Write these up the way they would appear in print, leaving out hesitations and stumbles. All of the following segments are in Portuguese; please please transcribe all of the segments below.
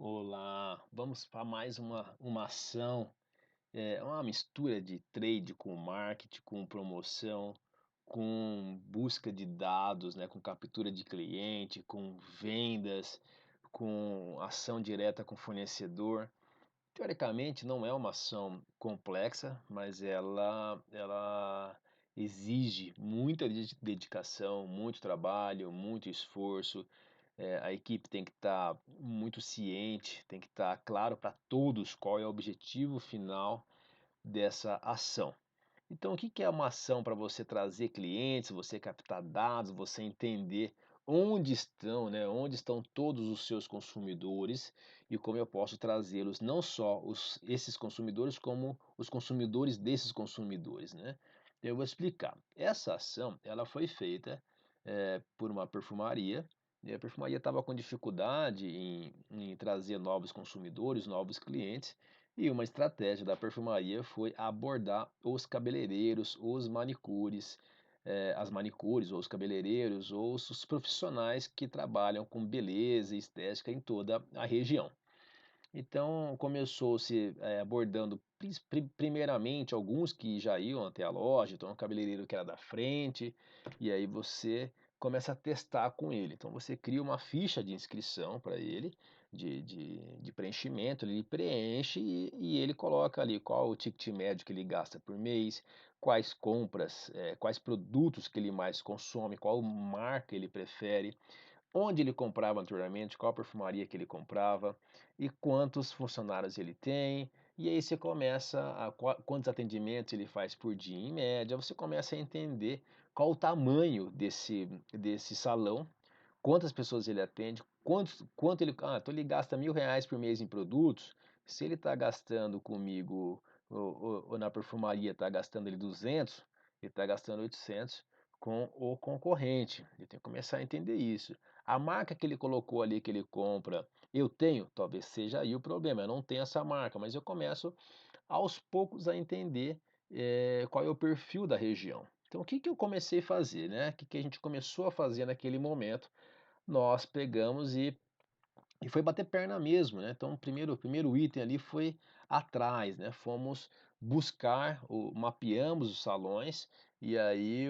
Olá, vamos para mais uma ação, uma mistura de trade com marketing, com promoção, com busca de dados, né, com captura de cliente, com vendas, com ação direta com fornecedor. Teoricamente não é uma ação complexa, mas ela exige muita dedicação, muito trabalho, muito esforço. A equipe tem que estar muito ciente, tem que estar claro para todos qual é o objetivo final dessa ação. Então, o que que é uma ação para você trazer clientes, você captar dados, você entender onde estão, né, onde estão todos os seus consumidores e como eu posso trazê-los, não só esses consumidores, como os consumidores desses consumidores, né? Eu vou explicar. Essa ação, ela foi feita por uma perfumaria, e a perfumaria estava com dificuldade em trazer novos consumidores, novos clientes, e uma estratégia da perfumaria foi abordar os cabeleireiros, os manicures, as manicures ou os cabeleireiros ou os profissionais que trabalham com beleza e estética em toda a região. Então começou-se, abordando primeiramente alguns que já iam até a loja, então o cabeleireiro que era da frente, e aí você começa a testar com ele. Então você cria uma ficha de inscrição para ele, de preenchimento, ele preenche e ele coloca ali qual o ticket médio que ele gasta por mês, quais compras, quais produtos que ele mais consome, qual marca ele prefere, onde ele comprava anteriormente, qual perfumaria que ele comprava e quantos funcionários ele tem. E aí você começa quantos atendimentos ele faz por dia em média, você começa a entender qual o tamanho desse salão, quantas pessoas ele atende, quanto então ele gasta R$ 1.000 por mês em produtos. Se ele está gastando comigo ou na perfumaria está gastando ele 200, ele está gastando 800 com o concorrente. Ele tem que começar a entender isso. A marca que ele colocou ali que ele compra, eu tenho? Talvez seja aí o problema, eu não tenho essa marca, mas eu começo aos poucos a entender, qual é o perfil da região. Então o que que eu comecei a fazer, né, o que que a gente começou a fazer naquele momento? Nós pegamos e foi bater perna mesmo, né, então o primeiro item ali foi atrás, né, fomos buscar mapeamos os salões, e aí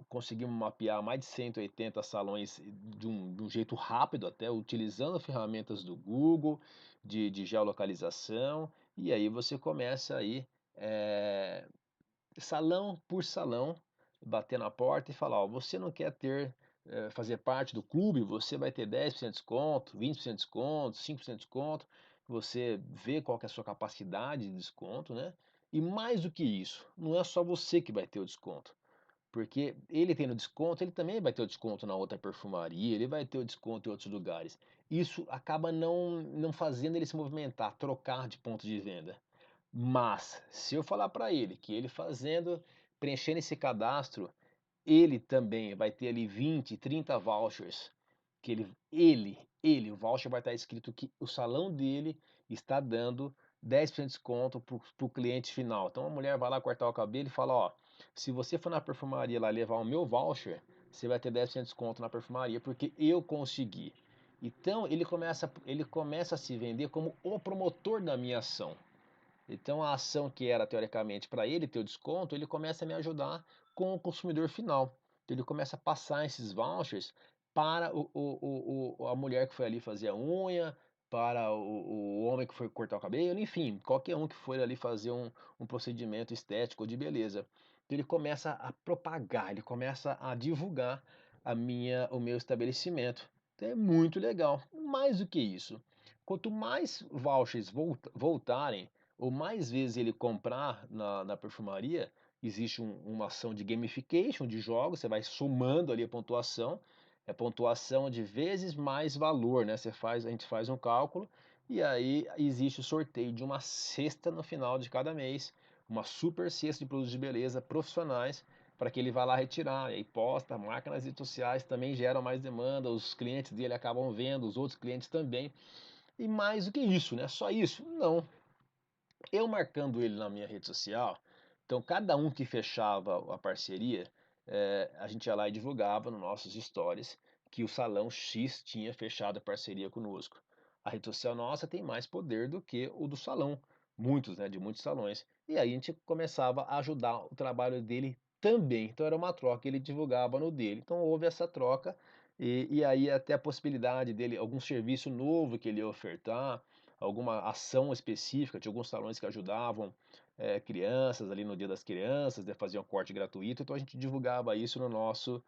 conseguimos mapear mais de 180 salões de um jeito rápido até, utilizando ferramentas do Google, de geolocalização, e aí você começa aí, eh, salão por salão, bater na porta e falar: "Ó, você não quer fazer parte do clube? Você vai ter 10% de desconto, 20% de desconto, 5% de desconto". Você vê qual que é a sua capacidade de desconto, né. E mais do que isso, não é só você que vai ter o desconto, porque ele tendo desconto, ele também vai ter o desconto na outra perfumaria, ele vai ter o desconto em outros lugares. Isso acaba não fazendo ele se movimentar, trocar de ponto de venda. Mas, se eu falar para ele que ele preenchendo esse cadastro, ele também vai ter ali 20, 30 vouchers, que o voucher vai estar escrito que o salão dele está dando 10% de desconto para o cliente final. Então a mulher vai lá cortar o cabelo e fala: "Ó, se você for na perfumaria lá levar o meu voucher, você vai ter 10% de desconto na perfumaria, porque eu consegui". Então ele começa a se vender como o promotor da minha ação. Então a ação que era teoricamente para ele ter o desconto, ele começa a me ajudar com o consumidor final. Então ele começa a passar esses vouchers para a mulher que foi ali fazer a unha, para o homem que foi cortar o cabelo, enfim, qualquer um que foi ali fazer um procedimento estético ou de beleza. Então ele começa a propagar, ele começa a divulgar o meu estabelecimento. Então é muito legal. Mais do que isso, quanto mais vouchers voltarem, ou mais vezes ele comprar na perfumaria, existe uma ação de gamification de jogos, você vai somando ali a pontuação, é pontuação de vezes mais valor, né, a gente faz um cálculo, e aí existe o sorteio de uma cesta no final de cada mês, uma super cesta de produtos de beleza profissionais, para que ele vá lá retirar, e aí posta, marca nas redes sociais, também gera mais demanda, os clientes dele acabam vendo, os outros clientes também. E mais do que isso, né, só isso? Não. Eu marcando ele na minha rede social, então cada um que fechava a parceria, a gente ia lá e divulgava nos nossos stories que o salão X tinha fechado a parceria conosco. a rede social nossa tem mais poder do que o do salão, muitos, né, de muitos salões. E aí a gente começava a ajudar o trabalho dele também. Então era uma troca, ele divulgava no dele. Então houve essa troca e aí até a possibilidade dele, algum serviço novo que ele ia ofertar, alguma ação específica, tinha alguns salões que ajudavam crianças ali no Dia das Crianças, né, faziam corte gratuito, então a gente divulgava isso no nosso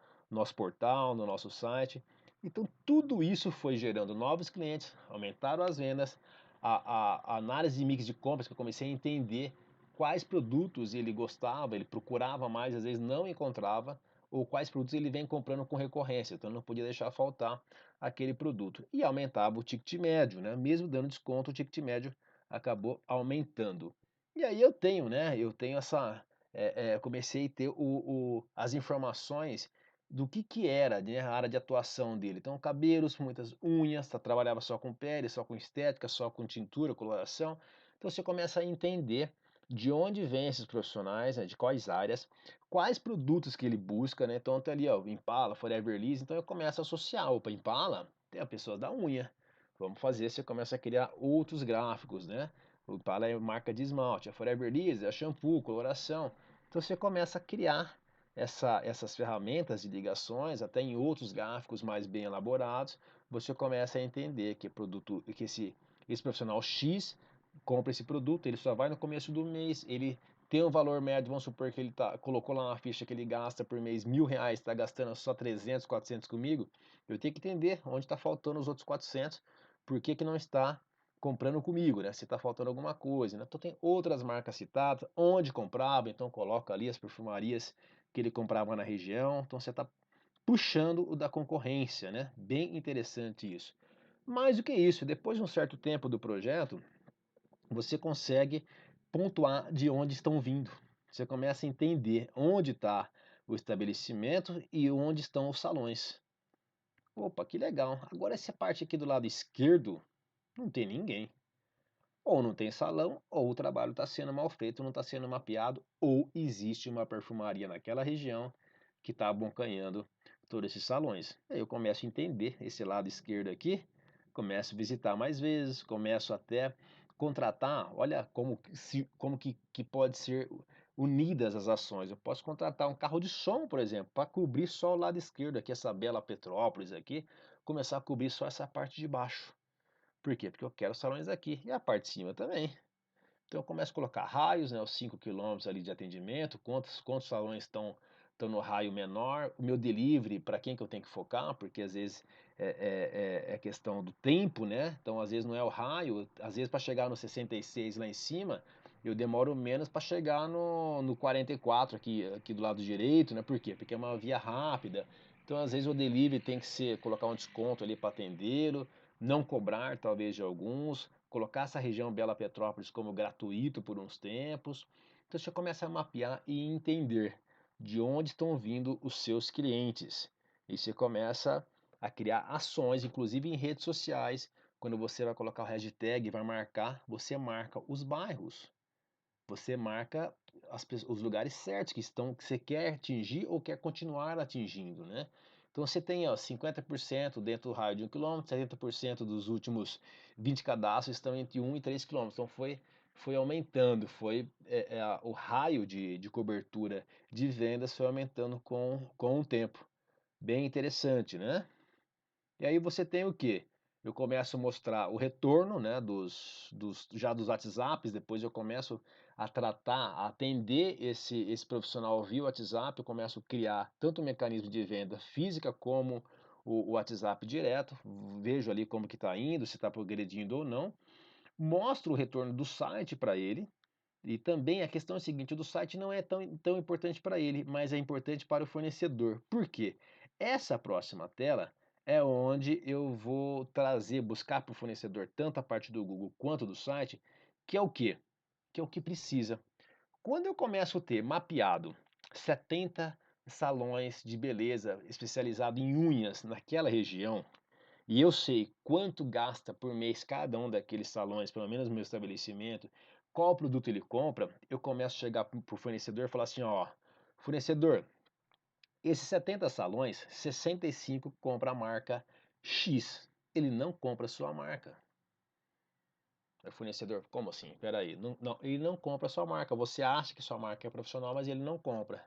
portal, no nosso site. Então tudo isso foi gerando novos clientes, aumentaram as vendas, a análise de mix de compras que eu comecei a entender quais produtos ele gostava, ele procurava mais, às vezes não encontrava, ou quais produtos ele vem comprando com recorrência, então não podia deixar faltar aquele produto. E aumentava o ticket médio, né? Mesmo dando desconto, o ticket médio acabou aumentando. E aí eu tenho, né? Eu tenho essa. Comecei a ter as informações do que era, né, a área de atuação dele. Então, cabelos, muitas unhas, trabalhava só com pele, só com estética, só com tintura, coloração. Então, você começa a entender de onde vêm esses profissionais, né, de quais áreas, quais produtos que ele busca, né? Então, tá ali, ó, Impala, Forever Liss. Então, eu começo a associar, opa, Impala tem a pessoa da unha. Vamos fazer, você começa a criar outros gráficos, né? O Impala é marca de esmalte, a Forever Liss é shampoo, coloração. Então, você começa a criar essas ferramentas de ligações, até em outros gráficos mais bem elaborados, você começa a entender que produto, que esse profissional X compra esse produto, ele só vai no começo do mês, ele tem um valor médio, vamos supor que ele colocou lá na ficha que ele gasta por mês R$ 1.000, está gastando só 300, 400 comigo, eu tenho que entender onde está faltando os outros 400, por que que não está comprando comigo, né? Se está faltando alguma coisa, né? Então tem outras marcas citadas, onde comprava, então coloca ali as perfumarias que ele comprava na região. Então você está puxando o da concorrência, né? Bem interessante isso. Mais do que isso, depois de um certo tempo do projeto, você consegue pontuar de onde estão vindo. Você começa a entender onde está o estabelecimento e onde estão os salões. Opa, que legal. Agora essa parte aqui do lado esquerdo não tem ninguém. Ou não tem salão, ou o trabalho está sendo mal feito, não está sendo mapeado, ou existe uma perfumaria naquela região que está abocanhando todos esses salões. Aí eu começo a entender esse lado esquerdo aqui, começo a visitar mais vezes, começo até contratar. Olha como que pode ser unidas as ações. Eu posso contratar um carro de som, por exemplo, para cobrir só o lado esquerdo aqui, essa bela Petrópolis aqui, começar a cobrir só essa parte de baixo. Por quê? Porque eu quero salões aqui e a parte de cima também. Então eu começo a colocar raios, né, os 5 quilômetros ali de atendimento, quantos salões estão no raio menor, o meu delivery, para quem que eu tenho que focar, porque às vezes é questão do tempo, né? Então às vezes não é o raio, às vezes para chegar no 66 lá em cima, eu demoro menos para chegar no 44 aqui do lado direito, né? Por quê? Porque é uma via rápida. Então às vezes o delivery tem que ser colocar um desconto ali para atendê-lo, não cobrar talvez de alguns, colocar essa região Bela Petrópolis como gratuito por uns tempos. Então você começa a mapear e entender de onde estão vindo os seus clientes. E você começa a criar ações, inclusive em redes sociais. Quando você vai colocar o hashtag, vai marcar, você marca os bairros. Você marca os lugares certos que você quer atingir ou quer continuar atingindo, né? Então você tem ó, 50% dentro do raio de 1 quilômetro, 70% dos últimos 20 cadastros estão entre 1 e 3 quilômetros. Então foi aumentando, o raio de cobertura de vendas foi aumentando com o tempo. Bem interessante, né? E aí você tem o quê? Eu começo a mostrar o retorno, né, já dos WhatsApps, depois eu começo a tratar, a atender esse profissional via WhatsApp, eu começo a criar tanto o mecanismo de venda física como o WhatsApp direto, vejo ali como que está indo, se está progredindo ou não, mostro o retorno do site para ele, e também a questão é a seguinte, o do site não é tão importante para ele, mas é importante para o fornecedor. Por quê? Essa próxima tela é onde eu vou trazer, buscar para o fornecedor tanto a parte do Google quanto do site, que é o quê? Que é o que precisa. Quando eu começo a ter mapeado 70 salões de beleza especializado em unhas naquela região, e eu sei quanto gasta por mês cada um daqueles salões, pelo menos no meu estabelecimento, qual produto ele compra, eu começo a chegar para o fornecedor e falar assim, ó, fornecedor, esses 70 salões, 65 compra a marca X, ele não compra a sua marca. O fornecedor, como assim? Espera aí, não, ele não compra a sua marca. Você acha que sua marca é profissional, mas ele não compra.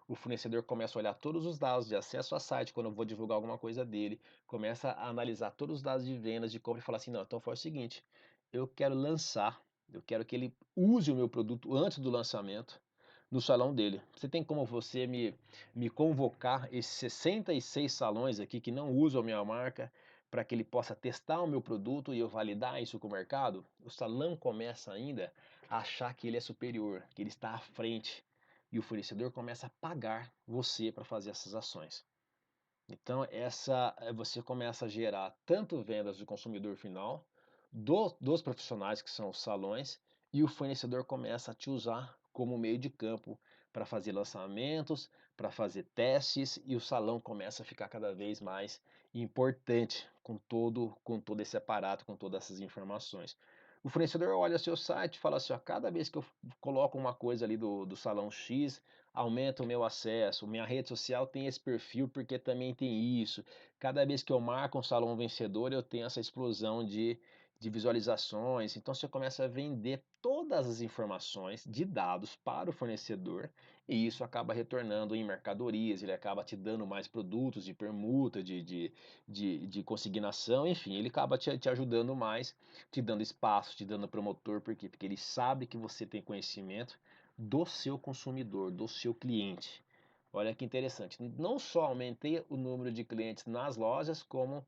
O fornecedor começa a olhar todos os dados de acesso a site quando eu vou divulgar alguma coisa dele, começa a analisar todos os dados de vendas, de compra e falar assim, não, então faz o seguinte, eu quero lançar, eu quero que ele use o meu produto antes do lançamento no salão dele. Você tem como você me convocar esses 66 salões aqui que não usam a minha marca para que ele possa testar o meu produto e eu validar isso com o mercado? O salão começa ainda a achar que ele é superior, que ele está à frente e o fornecedor começa a pagar você para fazer essas ações. Então, você começa a gerar tanto vendas do consumidor final, dos profissionais que são os salões, e o fornecedor começa a te usar como meio de campo para fazer lançamentos, para fazer testes, e o salão começa a ficar cada vez mais importante com todo esse aparato, com todas essas informações. O fornecedor olha seu site e fala assim, ó, cada vez que eu coloco uma coisa ali do salão X, aumenta o meu acesso, minha rede social tem esse perfil porque também tem isso. Cada vez que eu marco um salão vencedor, eu tenho essa explosão de visualizações. Então você começa a vender todas as informações de dados para o fornecedor e isso acaba retornando em mercadorias, ele acaba te dando mais produtos de permuta, de consignação, enfim, ele acaba te ajudando mais, te dando espaço, te dando promotor, por quê? Porque ele sabe que você tem conhecimento do seu consumidor, do seu cliente. Olha que interessante. Não só aumentei o número de clientes nas lojas, como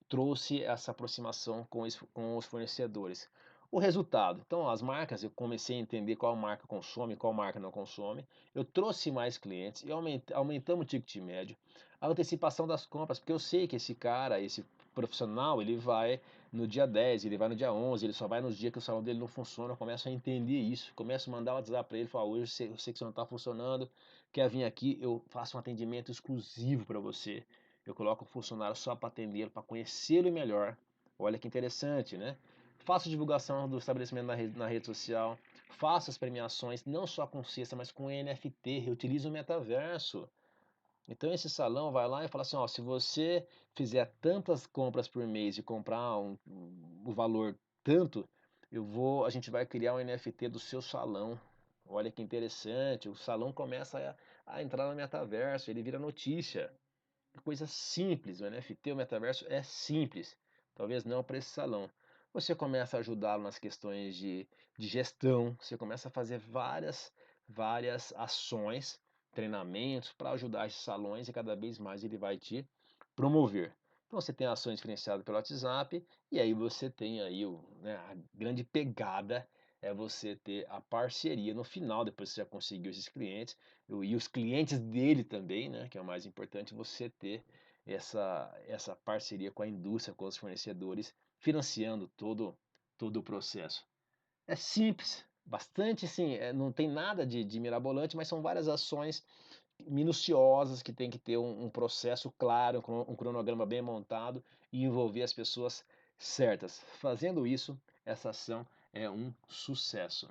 trouxe essa aproximação com os fornecedores. O resultado, então as marcas, eu comecei a entender qual marca consome, qual marca não consome. Eu trouxe mais clientes e aumentamos o ticket médio. A antecipação das compras, porque eu sei que esse cara, esse profissional, ele vai no dia 10, ele vai no dia 11, ele só vai nos dias que o salão dele não funciona. Eu começo a entender isso, começo a mandar um WhatsApp para ele, falar, hoje eu sei que você não está funcionando, quer vir aqui, eu faço um atendimento exclusivo para você. Eu coloco um funcionário só para atendê-lo, para conhecê-lo melhor. Olha que interessante, né? Faço divulgação do estabelecimento na rede social. Faço as premiações, não só com cesta, mas com NFT. Eu utilizo o metaverso. Então esse salão vai lá e fala assim, ó, se você fizer tantas compras por mês e comprar o valor tanto, a gente vai criar um NFT do seu salão. Olha que interessante, o salão começa a entrar no metaverso, ele vira notícia. Coisa simples, o NFT, o metaverso é simples, talvez não para esse salão. Você começa a ajudá-lo nas questões de gestão, você começa a fazer várias ações, treinamentos para ajudar esses salões e cada vez mais ele vai te promover. Então você tem ações financiadas pelo WhatsApp e aí você tem aí a grande pegada é você ter a parceria no final, depois que você já conseguiu esses clientes, e os clientes dele também, né, que é o mais importante, você ter essa parceria com a indústria, com os fornecedores, financiando todo o processo. É simples, bastante sim, não tem nada de mirabolante, mas são várias ações minuciosas que tem que ter um processo claro, um cronograma bem montado e envolver as pessoas certas. Fazendo isso, essa ação é um sucesso.